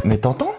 Mais t'entends?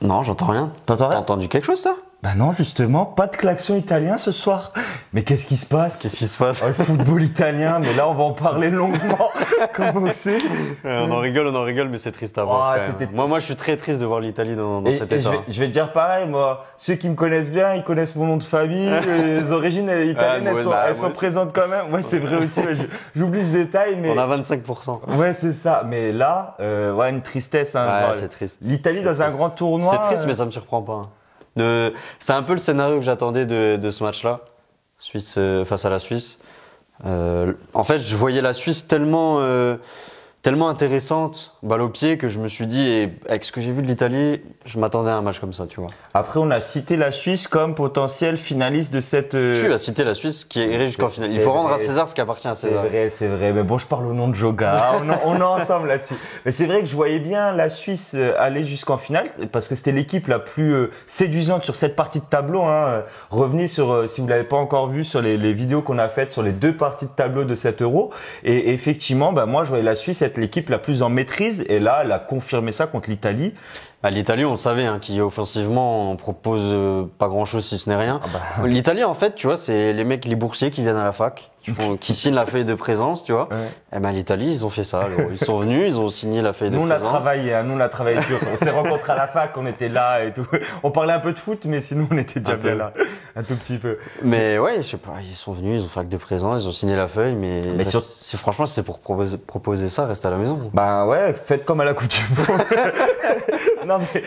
Non, j'entends rien. T'entends T'as rien? entendu quelque chose, toi? Bah non, justement, pas de klaxon italien ce soir. Mais qu'est-ce qui se passe? Qu'est-ce qui se passe? Oh, le football italien, mais là on va en parler longuement. Comment c'est? On en rigole, mais c'est triste à voir. Oh, quand même. c'était- Moi, je suis très triste de voir l'Italie dans Et, cet et état. je vais te dire pareil, moi, ceux qui me connaissent bien, ils connaissent mon nom de famille, les origines italiennes, moi, elles sont, bah, elles moi sont aussi. présentes quand même. Ouais, c'est vrai aussi, ouais, j'oublie ce détail, mais... On a 25%. Ouais, c'est ça. Mais là, ouais, une tristesse. Hein, Ouais, voir c'est triste. L'Italie C'est dans un triste. grand tournoi. C'est triste, mais ça me surprend pas. C'est un peu le scénario que j'attendais de ce match-là, Suisse face à la Suisse. En fait, je voyais la Suisse tellement intéressante, balle au pied, que je me suis dit, et avec ce que j'ai vu de l'Italie, je m'attendais à un match comme ça, tu vois. Après, on a cité la Suisse comme potentiel finaliste de cette. Tu as cité la Suisse qui irait jusqu'en finale. Il C'est faut rendre à vrai. César ce qui appartient à C'est César. vrai, c'est vrai. Mais bon, je parle au nom de Joga. On est ensemble là-dessus. Mais c'est vrai que je voyais bien la Suisse aller jusqu'en finale parce que c'était l'équipe la plus séduisante sur cette partie de tableau. Hein. Revenez sur, si vous l'avez pas encore vu, sur les vidéos qu'on a faites sur les deux parties de tableau de cet Euro. Et effectivement, bah, moi, je voyais la Suisse être l'équipe la plus en maîtrise. Et là, elle a confirmé ça contre l'Italie. Bah, l'Italie, on le savait, hein, qui offensivement on propose pas grand-chose si ce n'est rien. Ah bah. L'Italie, en fait, tu vois, c'est les boursiers qui viennent à la fac, qui signent la feuille de présence, tu vois. Ouais. Et ben l'Italie, ils ont fait ça. Alors, ils sont venus, ils ont signé la feuille de Nous, on a présence. travaillé, hein, nous, on a travaillé dur. On s'est rencontrés à la fac, on était là et tout. On parlait un peu de foot, mais sinon, on était déjà Un bien peu. là. Un tout petit peu. Mais ouais, je sais pas, ils sont venus, ils ont fait acte de présence, ils ont signé la feuille, mais sur- franchement, si c'est pour proposer ça, reste à la maison. Bah ouais, faites comme à la coutume. non mais,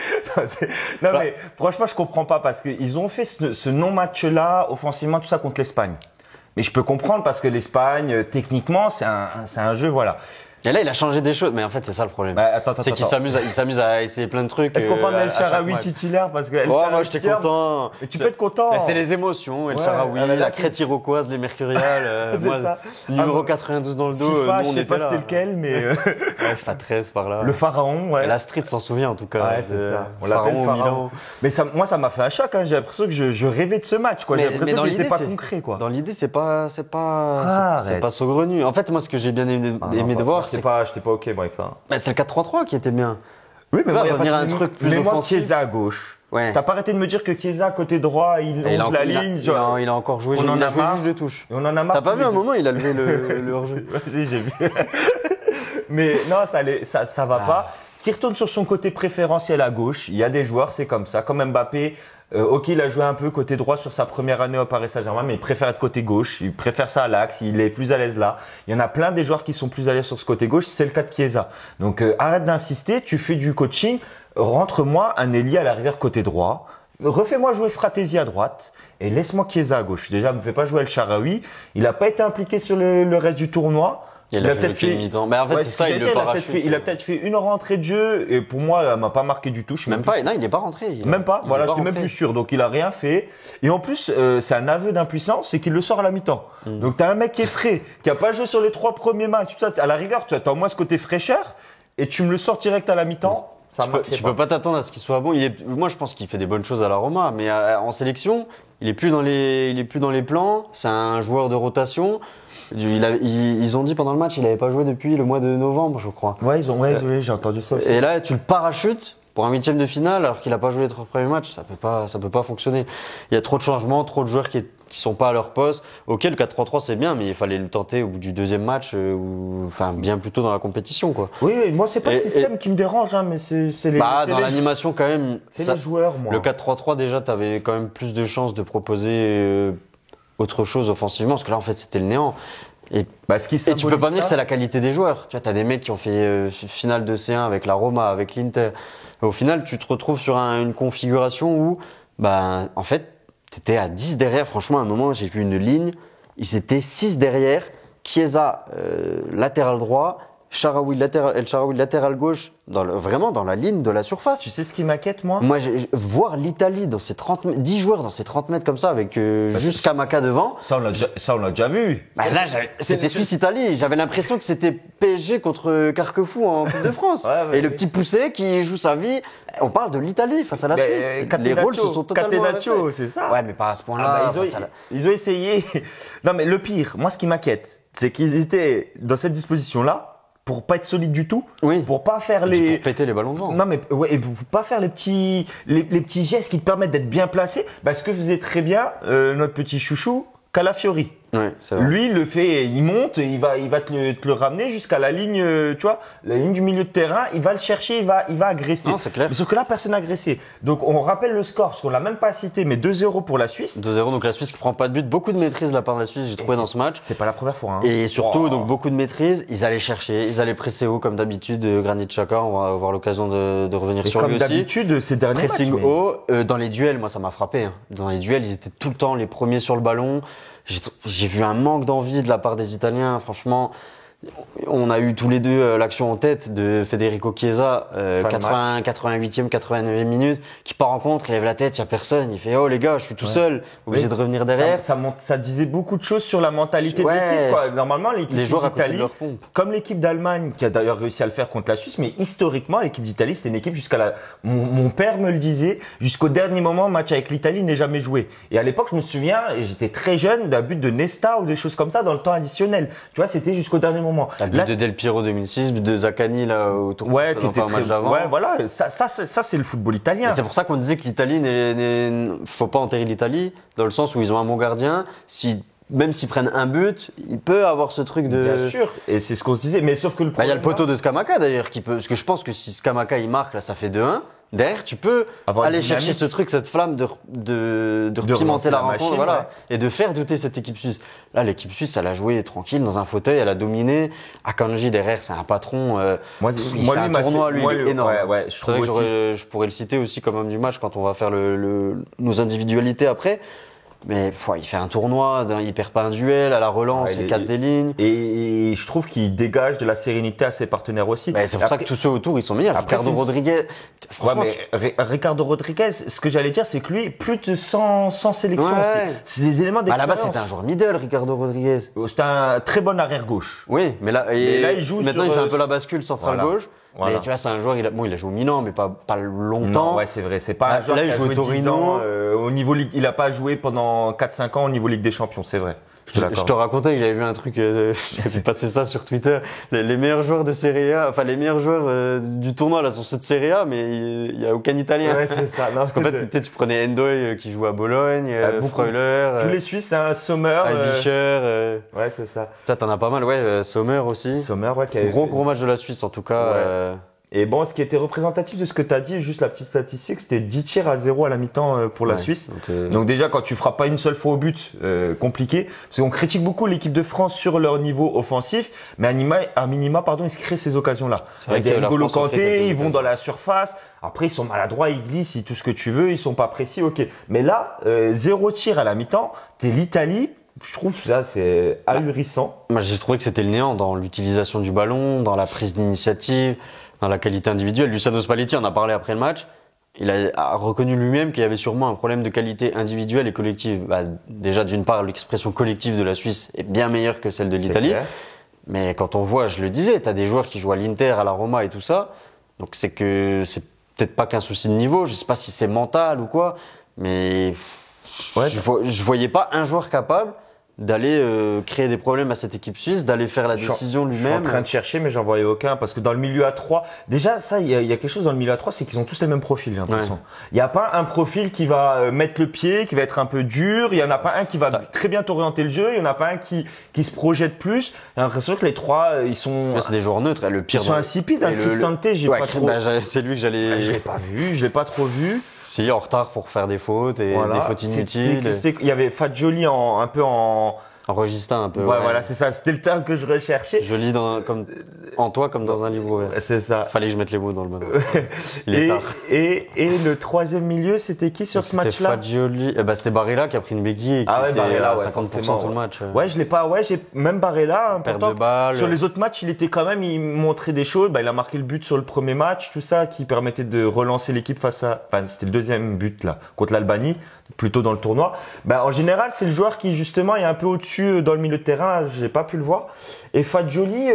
mais franchement, je comprends pas parce qu'ils ont fait ce non-match-là, offensivement, tout ça contre l'Espagne. Mais je peux comprendre parce que l'Espagne, techniquement, c'est un jeu, voilà. Et là, il a changé des choses, mais en fait, c'est ça le problème. Bah, attends. C'est qu'il s'amuse à essayer plein de trucs. Est-ce qu'on parle à d'El chaque Shaarawy match. titulaire parce que El Ouais, Shaarawy moi, j'étais titulaire, content. Mais tu peux être content. Bah, c'est les émotions, El Ouais, Shaarawy, ah, bah, là, la c'est- crête iroquoise, les mercuriales. C'est Moi, ça. numéro Ah, 92 dans le dos, FIFA, nous, je on sais était pas là. c'était lequel, mais Ouais, FA13 par là. le pharaon, ouais. Et la street s'en souvient en tout cas. Ouais, c'est ça. On l'appelle Pharaon au pharaon. Milan. Mais ça, moi, ça m'a fait un choc. Hein. J'ai l'impression que je rêvais de ce match. Quoi. J'ai Mais l'impression dans qu'il n'était l'idée, pas c'est- concret. Quoi. Dans l'idée, c'est Arrête. pas saugrenu. En fait, moi, ce que j'ai bien aimé de voir, c'est j'étais pas ok moi, avec ça. bah, c'est le 4-3-3 qui était bien. Oui, Tu vois, moi, y a revenir pas à un de- truc plus mais moi, offensif. Chiesa à gauche. Ouais. T'as pas arrêté de me dire que Chiesa côté droit, il Et longe la ligne. genre- il a encore joué, on en il a a joué marre. juge de touche. Et on en a marre. T'as pas tous vu les un deux. moment, il a levé le hors-jeu. Vas-y, j'ai vu. Mais non, ça va pas. Qui retourne sur son côté préférentiel à gauche. Il y a des joueurs, c'est comme ça. Comme Mbappé, ok, il a joué un peu côté droit sur sa première année au Paris Saint-Germain, mais il préfère être côté gauche. Il préfère ça à l'axe. Il est plus à l'aise là. Il y en a plein des joueurs qui sont plus à l'aise sur ce côté gauche. C'est le cas de Chiesa. Donc arrête d'insister. Tu fais du coaching. Rentre-moi un ailier à l'arrière côté droit. Refais-moi jouer Fratesi à droite et laisse-moi Chiesa à gauche. Déjà, me fais pas jouer El Shaarawy. Il a pas été impliqué sur le reste du tournoi. Il a fait une mi-temps. Mais en fait, Ouais, c'est ça, ce que il j'allais le dire, parachute. il a peut-être fait une rentrée de jeu et pour moi, elle m'a pas marqué du tout. Je sais Même pas, non, il n'est pas rentré. Même pas. Il Voilà, est pas j'étais même rentré. plus sûr. Donc il a rien fait. Et en plus, c'est un aveu d'impuissance, c'est qu'il le sort à la mi-temps. Mm. Donc t'as un mec qui est frais, qui a pas joué sur les 3 premiers matchs. Tout ça, à la rigueur, tu attends au moins ce côté fraîcheur et tu me le sors direct à la mi-temps. Ça Tu peux pas t'attendre à ce qu'il soit bon. Moi, je pense qu'il fait des bonnes choses à la Roma, mais en sélection, il est plus dans les plans. C'est un joueur de rotation. Ils ont dit pendant le match, il avait pas joué depuis le mois de novembre, je crois. Ouais, oui, j'ai entendu ça aussi. Et là, tu le parachutes pour un huitième de finale alors qu'il a pas joué les 3 premiers matchs. Ça peut pas fonctionner. Il y a trop de changements, trop de joueurs qui sont pas à leur poste. Ok, le 4-3-3 c'est bien, mais il fallait le tenter au bout du deuxième match, enfin bien plus tôt dans la compétition, quoi. Oui, moi c'est pas le Et- système qui me dérange, hein, mais c'est les. Bah, c'est dans les- l'animation quand même. C'est ça- les joueurs, moi. Le 4-3-3 déjà, t'avais quand même plus de chances de proposer autre chose offensivement, parce que là en fait c'était le néant. Bah, ce qui Et tu peux pas me dire que ça- c'est la qualité des joueurs. Tu vois, t'as des mecs qui ont fait finale de C1 avec la Roma, avec l'Inter. Au final, tu te retrouves sur une configuration où, bah, en fait, t'étais à 10 derrière. Franchement, à un moment, j'ai vu une ligne. Ils étaient 6 derrière. Chiesa, latéral droit. El Shaarawy, latéral gauche. Vraiment dans la ligne de la surface. Tu sais ce qui m'inquiète, moi? Moi, voir l'Italie dans ces 10 joueurs dans ces 30 mètres comme ça, avec juste Kamaka devant. Ça, on l'a déjà vu. Bah là, c'était Suisse-Italie. J'avais l'impression que c'était PSG contre Carquefou en Coupe de France. Ouais, et le petit poussé qui joue sa vie. On parle de l'Italie face à la Suisse. Les rôles se sont totalement Catenaccio, inversés. c'est ça. Ouais, mais pas à ce point-là. Ah bah, face à la- ils ont essayé. Non, mais le pire, moi, ce qui m'inquiète, c'est qu'ils étaient dans cette disposition-là. pour pas être solide du tout, Oui. pour pas faire Pour les péter les ballons devant. non mais ouais, et pour pas faire les petits gestes qui te permettent d'être bien placé. Ce que faisait très bien notre petit chouchou Calafiori. Ouais, c'est vrai. Lui, il le fait, il monte, il va te le ramener jusqu'à la ligne, tu vois, la ligne du milieu de terrain. Il va le chercher, il va agresser. Non, c'est clair. Mais sauf que là, personne n'a agressé. Donc, on rappelle le score, parce qu'on l'a même pas cité, mais 2-0 pour la Suisse. 2-0, donc la Suisse qui prend pas de but, beaucoup de maîtrise de la part de la Suisse, j'ai trouvé dans ce match. C'est pas la première fois. Hein. Et surtout, Wow. donc beaucoup de maîtrise, ils allaient chercher, ils allaient presser haut comme d'habitude. Granit Xhaka, on va avoir l'occasion de revenir Et sur comme lui aussi. d'habitude, ces derniers matchs. Pressing mais- haut, dans les duels, moi ça m'a frappé. Hein. Dans les duels, ils étaient tout le temps les premiers sur le ballon. J'ai vu un manque d'envie de la part des Italiens, franchement. On a eu tous les deux l'action en tête de Federico Chiesa, Fin de 88e, 89e minute, qui part en contre, il lève la tête, il y a personne, il fait « Oh les gars, je suis tout Ouais. seul, obligé Oui. de revenir derrière ». Ça disait beaucoup de choses sur la mentalité de Ouais. l'équipe. Quoi. Normalement, l'équipe Les joueurs à côté de d'Italie, leur pompe. comme l'équipe d'Allemagne, qui a d'ailleurs réussi à le faire contre la Suisse, mais historiquement, l'équipe d'Italie, c'était une équipe jusqu'à la. Mon père me le disait, jusqu'au dernier moment, match avec l'Italie n'est jamais joué. Et à l'époque, je me souviens, et j'étais très jeune, d'un but de Nesta ou des choses comme ça dans le temps additionnel. Tu vois, c'était jusqu'au dernier moment. Le but Là, de Del Piero 2006, but de Zaccani là au tour ouais, qui précédent, était pas au match très. d'avant. Ouais, voilà. Ça, c'est le football italien. Et c'est pour ça qu'on disait que l'Italie, faut pas enterrer l'Italie, dans le sens où ils ont un bon gardien. Même s'ils prennent un but, il peut avoir ce truc de. Bien sûr. Et c'est ce qu'on se disait. Mais sauf que le Bah, il y a le problème, poteau de Scamacca d'ailleurs qui peut. Parce que je pense que si Scamacca il marque, là ça fait 2-1. Derrière, tu peux Avoir une aller dynamique. chercher ce truc, cette flamme de relancer repimenter la la rencontre, machine, voilà, ouais. et de faire douter cette équipe suisse. Là, l'équipe suisse, elle a joué tranquille dans un fauteuil, elle a dominé. Akanji derrière, c'est un patron. Moi, Il moi, fait un lui, tournoi, lui, il est énorme. Ouais, je C'est trouve vrai que aussi. je pourrais le citer aussi comme homme du match quand on va faire nos individualités après. Mais il fait un tournoi, il perd pas un duel à la relance, Ouais, il casse des lignes. Et je trouve qu'il dégage de la sérénité à ses partenaires aussi. Bah, c'est pour ça que tous ceux autour, ils sont meilleurs. Après, Ricardo c'est- Rodriguez, Ouais, franchement, mais Ricardo Rodriguez, ce que j'allais dire, c'est que lui, plus de 100 sélections, Ouais. c'est des éléments à la d'expérience. base, c'était un joueur middle, Ricardo Rodriguez. C'était un très bon arrière-gauche. Oui, mais là, il joue maintenant sur, il fait un peu la bascule centrale voilà. gauche. Voilà. Mais tu vois, c'est un joueur, il a joué au Milan, mais pas longtemps. Non, ouais, c'est vrai. C'est pas Là, un joueur là, qui il a joue au joué 10 Torino. ans, au niveau Ligue. Il a pas joué pendant 4-5 ans au niveau Ligue des Champions, c'est vrai. Je te racontais que j'avais vu un truc, j'avais fait passer ça sur Twitter. Les meilleurs joueurs de Serie A, enfin les meilleurs joueurs du tournoi là sont ceux de Serie A, mais il y a aucun Italien. Ouais, c'est ça. Non, Parce qu'en fait, tu prenais Endoy qui joue à Bologne, beaucoup. Freuler, tous les Suisses, c'est un Sommer. Aibischer. Ouais, c'est ça. Ça, t'en as pas mal, ouais. Sommer aussi. Sommer, ouais, qui avait Gros fait- match de la Suisse en tout cas. Ouais. Et bon, ce qui était représentatif de ce que tu as dit, juste la petite statistique, c'était 10 tirs à 0 à la mi-temps pour la Ouais. Suisse. Donc, Donc déjà, quand tu frappes pas une seule fois au but, compliqué. Parce qu'on critique beaucoup l'équipe de France sur leur niveau offensif, mais à minima, ils se créent ces occasions-là. C'est vrai Avec que la N'Golo France se crée Kanté, quelques ils vont occasions. dans la surface. Après, ils sont maladroits, ils glissent, tout ce que tu veux, ils sont pas précis, ok. Mais là, 0 tir à la mi-temps, t'es l'Italie. Je trouve que ça, c'est ahurissant. moi, j'ai trouvé que c'était le néant dans l'utilisation du ballon, dans la prise d'initiative, dans la qualité individuelle. Luciano Spalletti en a parlé après le match. Il a reconnu lui-même qu'il y avait sûrement un problème de qualité individuelle et collective. Bah, déjà, d'une part, l'expression collective de la Suisse est bien meilleure que celle de C'est l'Italie. clair. Mais quand on voit, je le disais, t'as des joueurs qui jouent à l'Inter, à la Roma et tout ça. Donc c'est peut-être pas qu'un souci de niveau. Je sais pas si c'est mental ou quoi. Mais Ouais, je voyais pas un joueur capable d'aller créer des problèmes à cette équipe suisse, d'aller faire la décision Je suis en lui-même. train de chercher, mais j'en voyais aucun. Parce que dans le milieu à 3, déjà, ça, il y a quelque chose dans le milieu à 3, c'est qu'ils ont tous les mêmes profils, j'ai l'impression. Il n'y a pas un profil qui va mettre le pied, qui va être un peu dur. Il y en a pas un qui va très bien t'orienter le jeu. Il y en a pas un qui se projette plus. J'ai l'impression que les trois, ils sont, Ouais, c'est des joueurs neutres. Le ils pire sont insipides. Hein, et le- Cristante, j'ai Ouais, pas trop. c'est lui que Je l'ai j'allais. pas vu, je l'ai pas trop vu. Si, en retard pour faire des fautes et Voilà. des fautes inutiles. Il y avait Fagioli un peu en. Enregistant un peu. Ouais, voilà, c'est ça. C'était le terme que je recherchais. Je lis en toi comme dans un livre ouvert. C'est ça. Fallait que je mette les mots dans le bon. Il est tard. Et le troisième milieu, c'était qui sur ce C'était match-là? Fagioli. C'est Barella qui a pris une béquille et qui Ah ouais, était Barella, à ouais, 50% forcément, tout le ouais. match. Ouais, je l'ai pas. Ouais, j'ai même Barella. Perte Pourtant, de balle. sur les autres matchs, il était quand même. Il montrait des choses. Il a marqué le but sur le premier match, tout ça, qui permettait de relancer l'équipe face à. Enfin, c'était le deuxième but là contre l'Albanie, plutôt dans le tournoi. En général, c'est le joueur qui justement est un peu au-dessus dans le milieu de terrain. Là, j'ai pas pu le voir. Et Fagioli,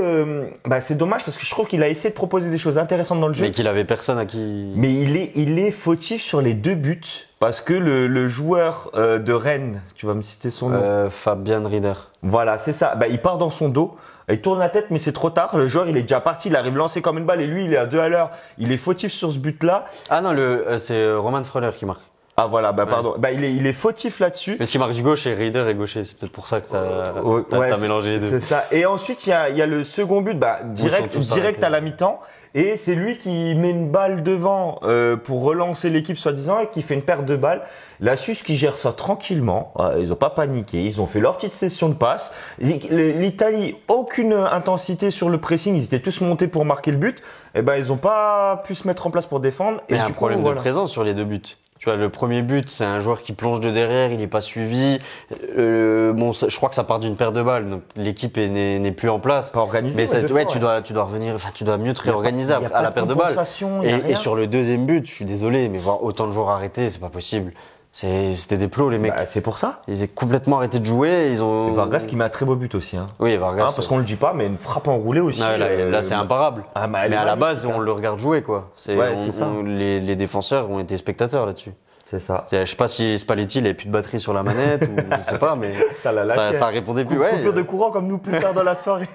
c'est dommage parce que je trouve qu'il a essayé de proposer des choses intéressantes dans le jeu. Mais qu'il avait personne à qui. Mais il est fautif sur les deux buts parce que le joueur de Rennes, tu vas me citer son nom. Fabian Rieder. Voilà, c'est ça. Il part dans son dos il tourne la tête, mais c'est trop tard. Le joueur, il est déjà parti, il arrive lancé comme une balle et lui, il est à 2 à l'heure. Il est fautif sur ce but-là. Ah non, c'est Roman Freuler qui marque. Ah voilà, pardon. Il est fautif là-dessus. Parce qu'il marque du gauche et Rieder est gaucher. C'est peut-être pour ça que t'as mélangé les deux. C'est ça. Et ensuite, il y a le second but, direct à la mi-temps. Et c'est lui qui met une balle devant pour relancer l'équipe soi-disant et qui fait une perte de balles. La Suisse qui gère ça tranquillement. Ils ont pas paniqué. Ils ont fait leur petite session de passe. L'Italie, aucune intensité sur le pressing. Ils étaient tous montés pour marquer le but. Et ils ont pas pu se mettre en place pour défendre. Il y a un problème de présence sur les deux buts. Tu vois, le premier but, c'est un joueur qui plonge de derrière, il n'est pas suivi. Je crois que ça part d'une paire de balles, donc l'équipe n'est plus en place. Pas organisé. Mais tu dois revenir, tu dois mieux te réorganiser à la paire de balles. Et sur le deuxième but, je suis désolé, mais voir autant de joueurs arrêtés, c'est pas possible. C'était des plots, les mecs. C'est pour ça. Ils ont complètement arrêté de jouer. Et Vargas qui met un très beau but aussi. Hein. Oui, Vargas. Parce qu'on le dit pas, mais une frappe enroulée aussi. Là, c'est imparable. Mais à la base, on le regarde jouer, quoi. C'est ça. Les défenseurs ont été spectateurs là-dessus. C'est ça. Je sais pas si Spalletti, il avait plus de batterie sur la manette ou je sais pas, mais ça répondait plus. Coupure de courant comme nous plus tard dans la soirée.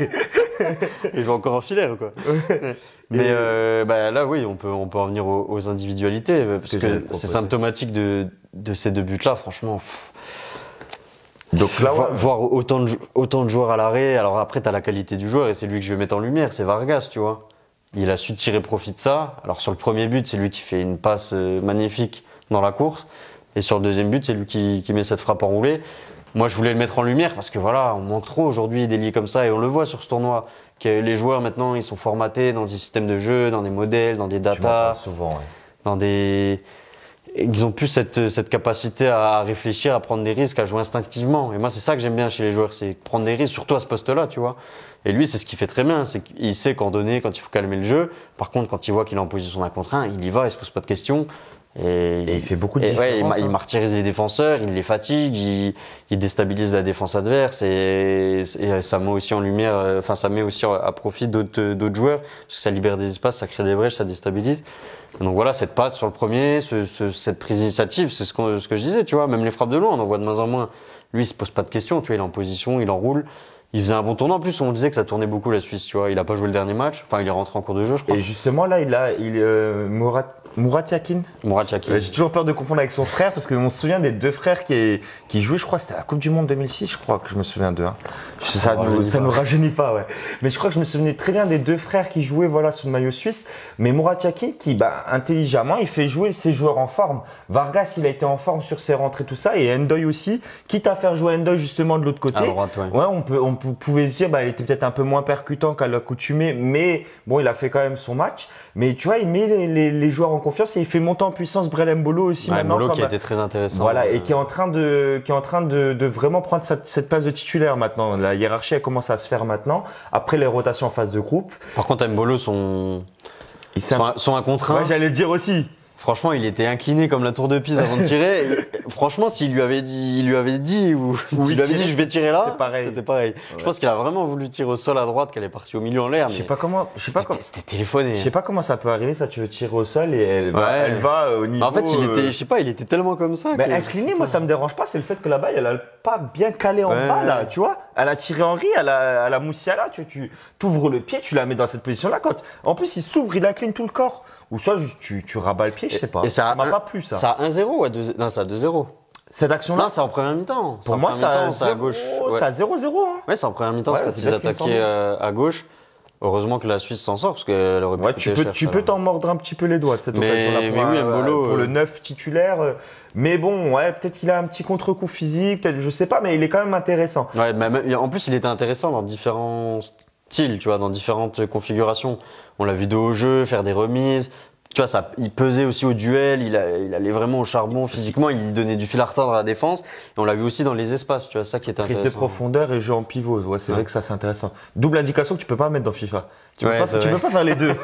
Il va encore en filaire, quoi. Mais là, oui, on peut en venir aux individualités parce que c'est symptomatique de ces deux buts-là, franchement. Donc là, voir autant de joueurs à l'arrêt. Alors après, t'as la qualité du joueur et c'est lui que je vais mettre en lumière, c'est Vargas, tu vois. Il a su tirer profit de ça. Alors sur le premier but, c'est lui qui fait une passe magnifique dans la course. Et sur le deuxième but, c'est lui qui met cette frappe enroulée. Moi, je voulais le mettre en lumière parce que voilà, on manque trop aujourd'hui d'ailiers comme ça et on le voit sur ce tournoi. Que les joueurs maintenant, ils sont formatés dans des systèmes de jeu, dans des modèles, dans des datas, souvent, ils ont plus cette capacité à réfléchir, à prendre des risques, à jouer instinctivement. Et moi, c'est ça que j'aime bien chez les joueurs, c'est prendre des risques, surtout à ce poste-là, tu vois. Et lui, c'est ce qu'il fait très bien, c'est qu'il sait quand donner, quand il faut calmer le jeu. Par contre, quand il voit qu'il est en position d'un contre un, il y va, il se pose pas de questions. Et il fait beaucoup de différence. Il martyrise les défenseurs, il les fatigue, il déstabilise la défense adverse et ça met aussi en lumière, ça met aussi à profit d'autres joueurs parce que ça libère des espaces, ça crée des brèches, ça déstabilise. Donc voilà, cette passe sur le premier, cette prise d'initiative, c'est ce que je disais, tu vois, même les frappes de loin, on en voit de moins en moins. Lui, il se pose pas de questions, tu vois, il est en position, il enroule. Il faisait un bon tournoi. En plus, on disait que ça tournait beaucoup la Suisse, tu vois. Il a pas joué le dernier match. Enfin, il est rentré en cours de jeu, je crois. Et justement, là, Murat Yakin. J'ai toujours peur de confondre avec son frère parce qu'on se souvient des deux frères qui jouaient, je crois, c'était à la Coupe du Monde 2006, je crois que je me souviens d'eux. Hein. Ça nous rajeunit pas, ouais. Mais je crois que je me souvenais très bien des deux frères qui jouaient, voilà, sous le maillot suisse. Mais Murat Yakin, qui, intelligemment, il fait jouer ses joueurs en forme. Vargas, il a été en forme sur ses rentrées, tout ça. Et Ndoye aussi, quitte à faire jouer Ndoye justement de l'autre côté. À droite, ouais. Ouais, on pouvait se dire, il était peut-être un peu moins percutant qu'à l'accoutumée, mais bon, il a fait quand même son match. Mais tu vois, il met les joueurs en confiance et il fait monter en puissance Brel Mbolo aussi maintenant. Mbolo qui a été très intéressant. Voilà, et qui est en train de vraiment prendre cette place de titulaire maintenant. La hiérarchie, elle commence à se faire maintenant. Après les rotations en phase de groupe. Par contre, Mbolo, sont un contre un. Ouais, j'allais le dire aussi. Franchement, il était incliné comme la tour de Pise avant de tirer. Franchement, s'il lui avait dit je vais tirer là, c'était pareil. Ouais. Je pense qu'il a vraiment voulu tirer au sol à droite, qu'elle est partie au milieu en l'air. C'était téléphoné. Je sais pas comment ça peut arriver, ça, tu veux tirer au sol et elle va au niveau. En fait, il était tellement comme ça. Mais incliné, moi, ça me dérange pas, c'est le fait que la balle, elle a pas bien calé en bas, là, tu vois. Elle a tiré Henry, à la Moussiala, tu ouvres le pied, tu la mets dans cette position-là. En plus, il s'ouvre, il incline tout le corps. Ou soit tu rabats le pied, je sais pas. Et ça m'a pas plu, ça. Ça a 1-0 ou à 2 Non, ça a 2-0. Cette action-là? Non, c'est en première mi-temps. Pour moi, c'est à gauche. C'est à 0-0, hein. Ouais, c'est en première mi-temps, c'est parce qu'ils attaquaient à gauche. Heureusement que la Suisse s'en sort, parce qu'elle aurait pu coûter cher. Tu peux t'en mordre un petit peu les doigts de cette occasion-là pour le 9 titulaire. Mais bon, peut-être qu'il a un petit contre-coup physique, peut-être, je sais pas, mais il est quand même intéressant. Ouais, mais en plus, il était intéressant dans différents styles, tu vois, dans différentes configurations. On l'a vu de haut jeu, faire des remises. Tu vois, il pesait aussi au duel, il allait vraiment au charbon physiquement, il donnait du fil à retordre à la défense. Et on l'a vu aussi dans les espaces, tu vois, ça qui est intéressant. Prise de profondeur et jeu en pivot, c'est vrai que ça c'est intéressant. Double indication que tu peux pas mettre dans FIFA. Tu peux pas faire les deux.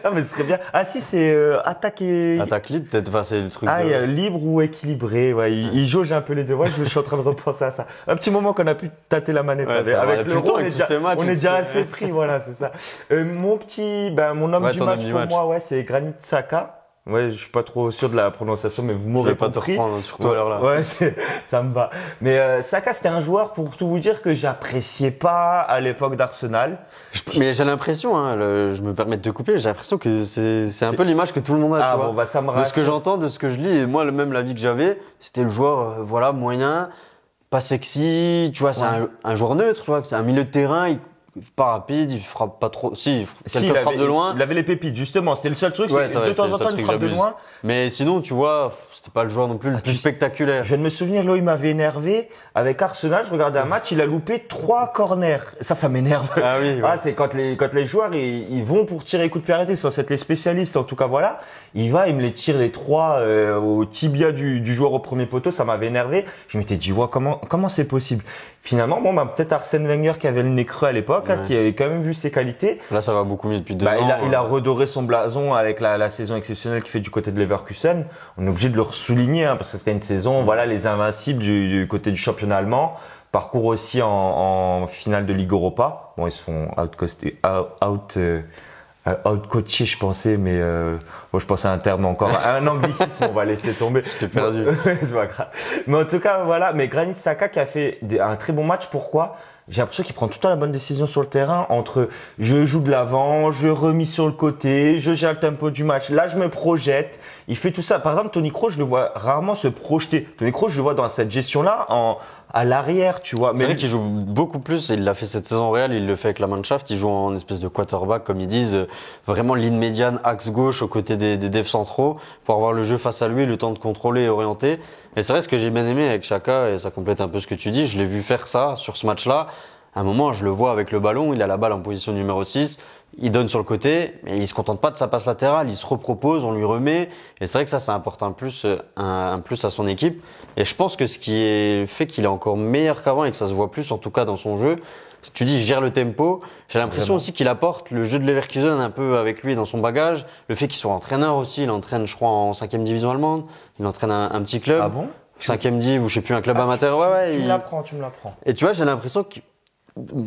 Non, mais ce serait bien. Ah si, c'est attaque libre, peut-être, c'est le truc. Il y a libre ou équilibré. Ouais, il jauge un peu les deux. Ouais, je suis en train de repenser à ça. Un petit moment qu'on a pu tâter la manette. Avec le rond, on est déjà assez pris. Voilà, c'est ça. Mon homme du match pour moi, c'est Granit Xhaka. Ouais, je suis pas trop sûr de la prononciation, mais vous Je m'aurez vais pas te compris. reprendre, surtout à l'heure là. Ouais, ça me va. Mais Saka, c'était un joueur, pour tout vous dire, que j'appréciais pas à l'époque d'Arsenal. Mais j'ai l'impression, hein, je me permets de te couper, j'ai l'impression que c'est un peu l'image que tout le monde a, Ah tu vois. bon, bah ça me De ce que rassure. j'entends, de ce que je lis, et moi, même l'avis que j'avais, c'était le joueur, voilà, moyen, pas sexy, tu vois, c'est un joueur neutre, tu vois, c'est un milieu de terrain, il pas rapide, il frappe pas trop, si, Si, quelques frappes de loin. il avait les pépites, justement. C'était le seul truc, Ouais, c'est c'est vrai, de temps c'était en le seul temps, il truc, frappe de j'abuse. loin. Mais sinon, tu vois, c'était pas le joueur non plus le plus spectaculaire. Je viens de me souvenir, là, il m'avait énervé. Avec Arsenal, je regardais un match, il a loupé 3 corners. Ça m'énerve. Ah oui, ouais. Ah, c'est quand les joueurs, ils vont pour tirer les coups de pied arrêtés, sans être les spécialistes, en tout cas, voilà. Il me les tire les 3 au tibia du joueur au premier poteau, ça m'avait énervé. Je m'étais dit, ouais, comment c'est possible? Finalement, bon, bah, peut-être Arsène Wenger qui avait le nez creux à l'époque, hein, qui avait quand même vu ses qualités. Là, ça va beaucoup mieux depuis 2 Bah, ans. il a redoré son blason avec la saison exceptionnelle qu'il fait du côté de Leverkusen. On est obligé de le souligner, hein, parce que c'était une saison, voilà, les invincibles du côté du championnat allemand. Parcours aussi en finale de Ligue Europa. Bon, ils se font out-coacher, je pensais, mais bon, je pensais à un terme encore, un anglicisme, on va laisser tomber. Je t'ai perdu. C'est pas grave. Mais en tout cas, voilà. Mais Granit Xhaka qui a fait un très bon match. Pourquoi? J'ai l'impression qu'il prend tout le temps la bonne décision sur le terrain entre je joue de l'avant, je remis sur le côté, je gère le tempo du match. Là, je me projette. Il fait tout ça. Par exemple, Toni Kroos, je le vois rarement se projeter. Toni Kroos, je le vois dans cette gestion-là à l'arrière, tu vois. C'est vrai qu'il joue beaucoup plus, et il l'a fait cette saison au Real, il le fait avec la Mannschaft, il joue en espèce de quarterback, comme ils disent, vraiment ligne médiane, axe gauche, aux côtés des devs centraux, pour avoir le jeu face à lui, le temps de contrôler et orienter. Et c'est vrai, ce que j'ai bien aimé avec Xhaka, et ça complète un peu ce que tu dis, je l'ai vu faire ça sur ce match-là. À un moment, je le vois avec le ballon, il a la balle en position numéro 6, il donne sur le côté, mais il se contente pas de sa passe latérale, il se repropose, on lui remet. Et c'est vrai que ça apporte un plus à son équipe. Et je pense que ce qui est fait qu'il est encore meilleur qu'avant et que ça se voit plus, en tout cas dans son jeu, si tu dis, il gère le tempo. J'ai l'impression aussi qu'il apporte le jeu de Leverkusen un peu avec lui dans son bagage. Le fait qu'il soit entraîneur aussi, il entraîne, je crois, en 5e division allemande. Il entraîne un petit club. Ah bon? 5e div ou je sais plus, un club amateur. Ouais, tu me l'apprends, tu me l'apprends. Et tu vois, j'ai l'impression que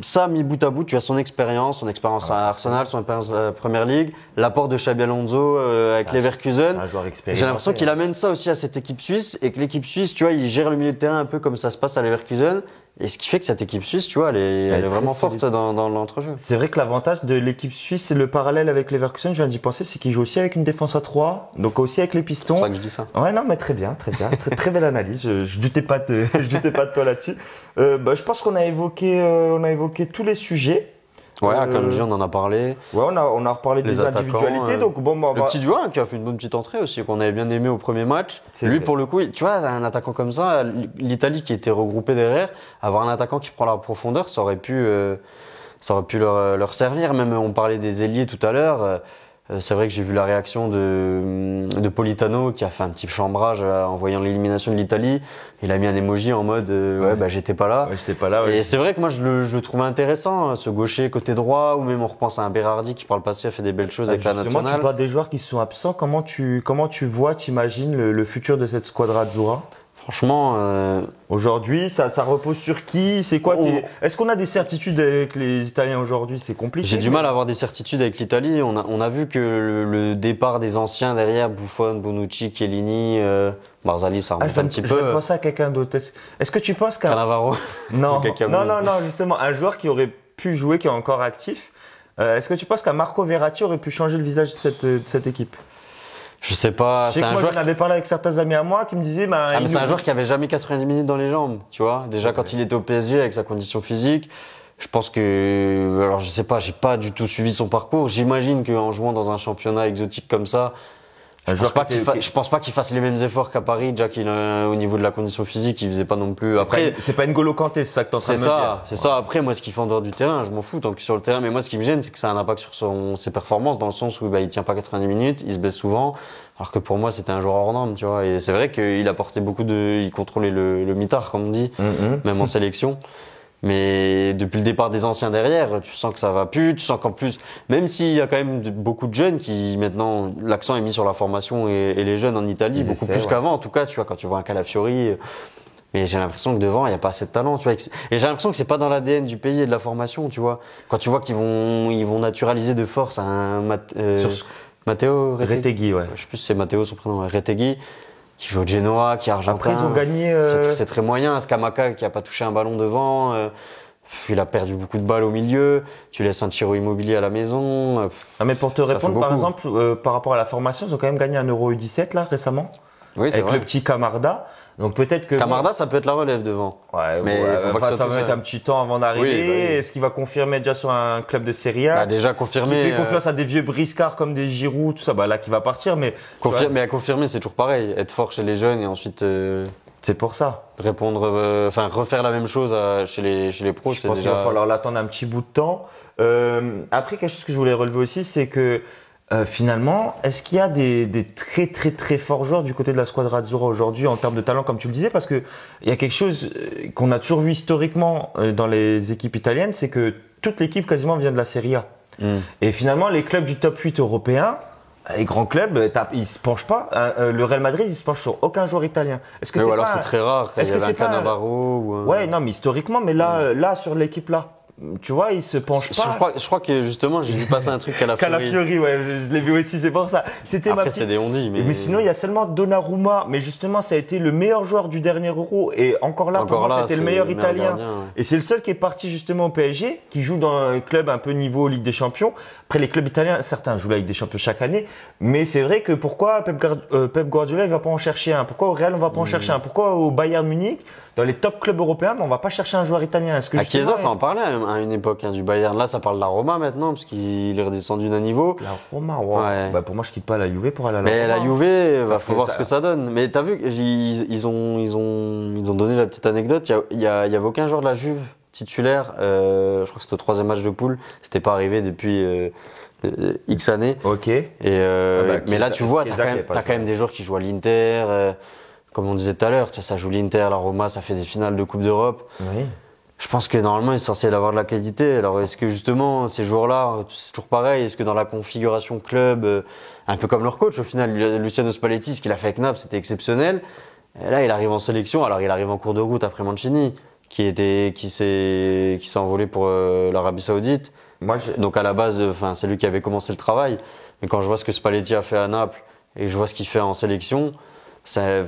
ça, mis bout à bout, tu as son expérience à Arsenal, son expérience à la Première Ligue, l'apport de Xabi Alonso avec Leverkusen. Un joueur expérimenté. J'ai l'impression qu'il amène ça aussi à cette équipe suisse et que l'équipe suisse, tu vois, il gère le milieu de terrain un peu comme ça se passe à Leverkusen. Et ce qui fait que cette équipe suisse, tu vois, elle est vraiment forte dans l'entrejeu. C'est vrai que l'avantage de l'équipe suisse, c'est le parallèle avec Leverkusen, je viens d'y penser, c'est qu'il joue aussi avec une défense à 3, donc aussi avec les pistons. C'est pour ça que je dis ça. Ouais, non, mais très bien, très belle analyse. Je doutais pas je doutais pas de toi là-dessus. Je pense qu'on a évoqué tous les sujets. Ouais, Akanji, on en a parlé. Ouais, on a reparlé Les des attaquants, individualités, donc bon, bah, le petit joueur qui a fait une bonne petite entrée aussi, qu'on avait bien aimé au premier match. C'est Lui, vrai. pour le coup, tu vois, un attaquant comme ça, l'Italie qui était regroupée derrière, avoir un attaquant qui prend la profondeur, ça aurait pu leur servir. Même, on parlait des ailiers tout à l'heure. C'est vrai que j'ai vu la réaction de Politano qui a fait un petit chambrage en voyant l'élimination de l'Italie. Il a mis un emoji en mode j'étais pas là. Ouais, j'étais pas là. Ouais. Et c'est vrai que moi je le trouvais intéressant, ce gaucher côté droit, ou même on repense à un Berardi qui par le passé a fait des belles choses avec la Justement, nationale. tu parles des joueurs qui sont absents. Comment tu vois, t'imagines le futur de cette squadra Azzurra? Franchement, Aujourd'hui, ça repose sur qui? C'est quoi? Est-ce qu'on a des certitudes avec les Italiens aujourd'hui? C'est compliqué. j'ai du mal à avoir des certitudes avec l'Italie. On a vu que le départ des anciens derrière, Buffon, Bonucci, Chiellini, Barzali, ça remonte un petit Je vais peu. penser à quelqu'un d'autre. Est-ce que tu penses qu'un Cannavaro. non, Luka non, Camouze. non, non, justement, un joueur qui aurait pu jouer, qui est encore actif. Est-ce que tu penses qu'un Marco Verratti aurait pu changer le visage de cette équipe? Je sais pas, Je sais c'est que un moi, joueur. j'en avais parlé avec certains amis à moi qui me disaient, Mais c'est un joueur qui avait jamais 90 minutes dans les jambes, tu vois. Déjà quand il était au PSG avec sa condition physique, je pense que, alors je sais pas, j'ai pas du tout suivi son parcours. J'imagine qu'en jouant dans un championnat exotique comme ça, je pense pas qu'il fasse les mêmes efforts qu'à Paris. Déjà qu'il au niveau de la condition physique, il faisait pas non plus. Après, c'est pas N'Golo Kanté, c'est ça que t'es en train de me dire. c'est ça. Après, moi, ce qu'il fait en dehors du terrain, je m'en fous tant que sur le terrain. Mais moi, ce qui me gêne, c'est que ça a un impact sur ses performances dans le sens où il tient pas 90 minutes, il se blesse souvent. Alors que pour moi, c'était un joueur hors norme, tu vois. Et c'est vrai qu'il apportait il contrôlait le mitard, comme on dit, même en sélection. Mais depuis le départ des anciens derrière, tu sens que ça va plus, tu sens qu'en plus, même s'il y a quand même beaucoup de jeunes qui maintenant, l'accent est mis sur la formation et les jeunes en Italie, beaucoup plus qu'avant. En tout cas, tu vois, quand tu vois un Calafiori, mais j'ai l'impression que devant, il n'y a pas assez de talent, tu vois. Et j'ai l'impression que c'est pas dans l'ADN du pays et de la formation, tu vois. Quand tu vois qu'ils vont naturaliser de force Matteo Retegui, ouais. Je sais plus si c'est Matteo son prénom, ouais. Retegui, qui joue au Genoa, qui est argentin. Après, ils ont gagné. C'est très moyen. Scamaca qui a pas touché un ballon devant. Il a perdu beaucoup de balles au milieu. Tu laisses un Ciro Immobilier à la maison. Ah, mais pour te ça répondre, fait par beaucoup. exemple, par rapport à la formation, ils ont quand même gagné un Euro U17 là récemment. Oui, c'est Avec vrai. le petit Camarda. Donc peut-être que. Camarda, ça peut être la relève devant. Ouais, Mais ouais, faut pas que enfin, ça ça tout va mettre seul. un petit temps avant d'arriver. Oui, bah oui. Est-ce qu'il va confirmer déjà sur un club de Serie A? Bah, déjà Qui confirmé. fait confiance à des vieux briscards comme des Giroud, tout ça, bah là qui va partir, mais Mais à confirmer, c'est toujours pareil. Être fort chez les jeunes et ensuite c'est pour ça. répondre, refaire la même chose chez les pros, Je c'est pense qu'il va déjà. falloir l'attendre un petit bout de temps. Après, quelque chose que je voulais relever aussi, c'est que finalement, est-ce qu'il y a des très très très forts joueurs du côté de la squadra Azzurra aujourd'hui en termes de talent, comme tu le disais, parce que il y a quelque chose qu'on a toujours vu historiquement dans les équipes italiennes, c'est que toute l'équipe quasiment vient de la Serie A. Et finalement, les clubs du top 8 européen, les grands clubs, ils se penchent pas. Le Real Madrid, il se penche sur aucun joueur italien. Est-ce que Mais c'est ou alors pas c'est très rare. Quand il est-ce y que avait un c'est pas Cannavaro ou un... Ouais, non, mais historiquement, mais là sur l'équipe là, tu vois, il se penche pas. Je crois que justement, j'ai vu passer un truc à la Calafiori, ouais, je l'ai vu aussi, c'est pour ça. C'était ma Après, petite- c'est des ondis, mais sinon, il y a seulement Donnarumma, mais justement, ça a été le meilleur joueur du dernier Euro, et encore là, pour moi, c'était le meilleur italien. gardien, ouais. Et c'est le seul qui est parti justement au PSG, qui joue dans un club un peu niveau Ligue des Champions. Après, les clubs italiens, certains jouent la Ligue des Champions chaque année, mais c'est vrai que pourquoi Pep Guardiola, il va pas en chercher un? Pourquoi au Real, on va pas en chercher un? Pourquoi au Bayern Munich, dans les top clubs européens, on va pas chercher un joueur italien? Est-ce que À justement, Chiesa, ça en parlait à une époque du Bayern. Là, ça parle de la Roma maintenant, parce qu'il est redescendu d'un niveau. la Roma, ouais. Ouais. Bah, pour moi, je quitte pas la Juve pour aller à la Mais Roma. la Juve, faut fait voir ça. ce que ça donne. Mais t'as vu, ils ont donné la petite anecdote. Il y avait aucun joueur de la Juve titulaire. Je crois que c'était au 3e match de poule. C'était pas arrivé depuis X années. Ok. Mais là, tu vois, Chiesa t'as qui est pas quand même des joueurs qui jouent à l'Inter. Comme on disait tout à l'heure, tu sais, ça joue l'Inter, la Roma, ça fait des finales de Coupe d'Europe. Oui. Je pense que normalement, il est censé avoir de la qualité. Alors, est-ce que justement, ces joueurs-là, c'est toujours pareil? Est-ce que dans la configuration club, un peu comme leur coach, au final, Luciano Spalletti, ce qu'il a fait avec Naples, c'était exceptionnel. Et là, il arrive en sélection. Alors, il arrive en cours de route après Mancini, qui s'est envolé pour l'Arabie Saoudite. Donc, à la base, c'est lui qui avait commencé le travail. Mais quand je vois ce que Spalletti a fait à Naples et que je vois ce qu'il fait en sélection, c'est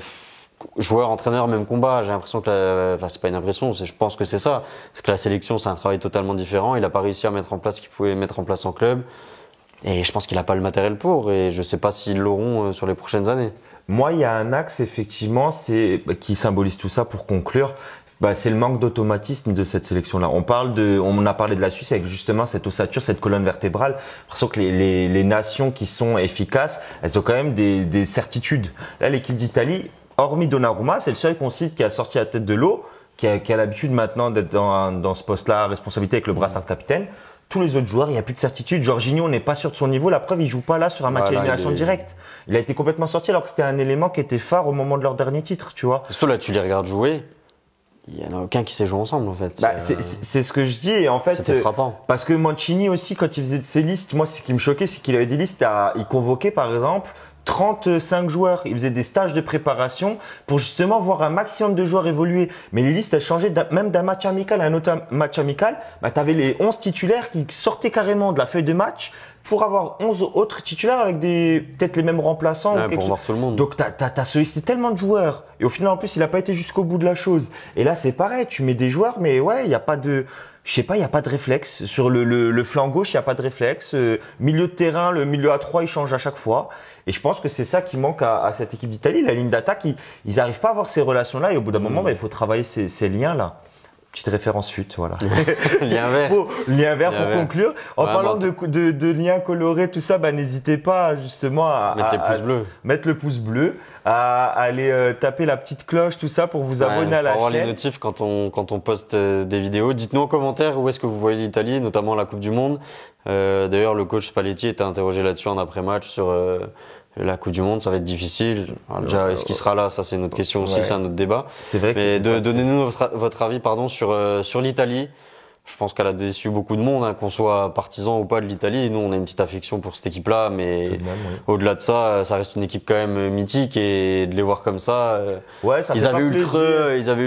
joueur, entraîneur, même combat. J'ai l'impression que c'est pas une impression, je pense que c'est ça. C'est que la sélection, c'est un travail totalement différent. Il a pas réussi à mettre en place ce qu'il pouvait mettre en place en club. Et je pense qu'il a pas le matériel pour. Et je sais pas s'ils l'auront sur les prochaines années. Moi, il y a un axe, effectivement, qui symbolise tout ça pour conclure. C'est le manque d'automatisme de cette sélection-là. On a parlé de la Suisse avec justement cette ossature, cette colonne vertébrale. J'ai l'impression que les nations qui sont efficaces, elles ont quand même des certitudes. Là, l'équipe d'Italie, hormis Donnarumma, c'est le seul qu'on cite qui a sorti la tête de l'eau, qui a l'habitude maintenant d'être dans ce poste-là, responsabilité avec le brassard de capitaine. Tous les autres joueurs, il n'y a plus de certitude. Jorginho, on n'est pas sûr de son niveau. La preuve, il joue pas là sur un match à élimination directe. Il a été complètement sorti alors que c'était un élément qui était phare au moment de leur dernier titre, tu vois. Surtout là, tu les regardes jouer. Il y en a aucun qui sait jouer ensemble, en fait. C'est ce que je dis. Et en fait, c'était frappant. Parce que Mancini aussi, quand il faisait ses listes, moi, ce qui me choquait, c'est qu'il avait des listes il convoquait, par exemple, 35 joueurs. Il faisait des stages de préparation pour justement voir un maximum de joueurs évoluer. Mais les listes, elles changeaient même d'un match amical à un autre match amical. Tu avais les 11 titulaires qui sortaient carrément de la feuille de match pour avoir 11 autres titulaires avec peut-être les mêmes remplaçants. Ouais, pour voir tout le monde. Donc, t'as sollicité tellement de joueurs. Et au final, en plus, il n'a pas été jusqu'au bout de la chose. Et là, c'est pareil. Tu mets des joueurs, mais ouais, il n'y a pas de... Je sais pas, il n'y a pas de réflexe. Sur le flanc gauche, il n'y a pas de réflexe. Milieu de terrain, le milieu à 3, il change à chaque fois. Et je pense que c'est ça qui manque à cette équipe d'Italie. La ligne d'attaque, ils n'arrivent pas à avoir ces relations-là. Et au bout d'un moment, il faut travailler ces liens-là. Petite référence fut, voilà. Lien vert. Lien vert pour conclure. En parlant de liens colorés, tout ça, n'hésitez pas justement à mettre le pouce bleu, à aller taper la petite cloche, tout ça pour vous abonner à la pour avoir chaîne. les notifs quand on poste des vidéos. Dites-nous en commentaire où est-ce que vous voyez l'Italie, notamment la Coupe du Monde. D'ailleurs, le coach Spalletti était interrogé là-dessus en après-match sur la Coupe du Monde, ça va être difficile. Alors, déjà, est-ce qu'il sera là? Ça, c'est une autre question aussi, c'est un autre débat. C'est vrai que mais donnez-nous votre avis, sur l'Italie. Je pense qu'elle a déçu beaucoup de monde, hein, qu'on soit partisan ou pas de l'Italie. Nous, on a une petite affection pour cette équipe-là, mais Tout de même, oui. au-delà de ça, ça reste une équipe quand même mythique et de les voir comme ça. Ouais, ça Ils fait avaient pas eu le plaisir.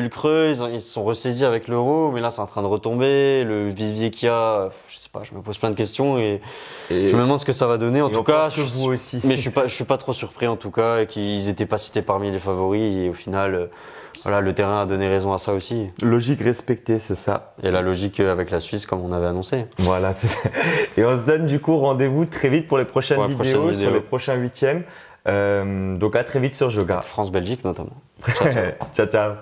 creux, ils se sont ressaisis avec l'Euro, mais là, c'est en train de retomber. Le vivier qu'il y a, je sais pas, je me pose plein de questions et Et, je me demande ce que ça va donner. En et tout on cas, pense que vous aussi. mais je suis pas trop surpris en tout cas qu'ils étaient pas cités parmi les favoris et au final, voilà, le terrain a donné raison à ça aussi. Logique respectée, c'est ça. Et la logique avec la Suisse, comme on avait annoncé. Voilà. Et on se donne du coup rendez-vous très vite pour les prochaines Pour la prochaine vidéos, vidéo. sur les prochains huitièmes. Donc à très vite sur Joga. France-Belgique notamment. Ciao, ciao.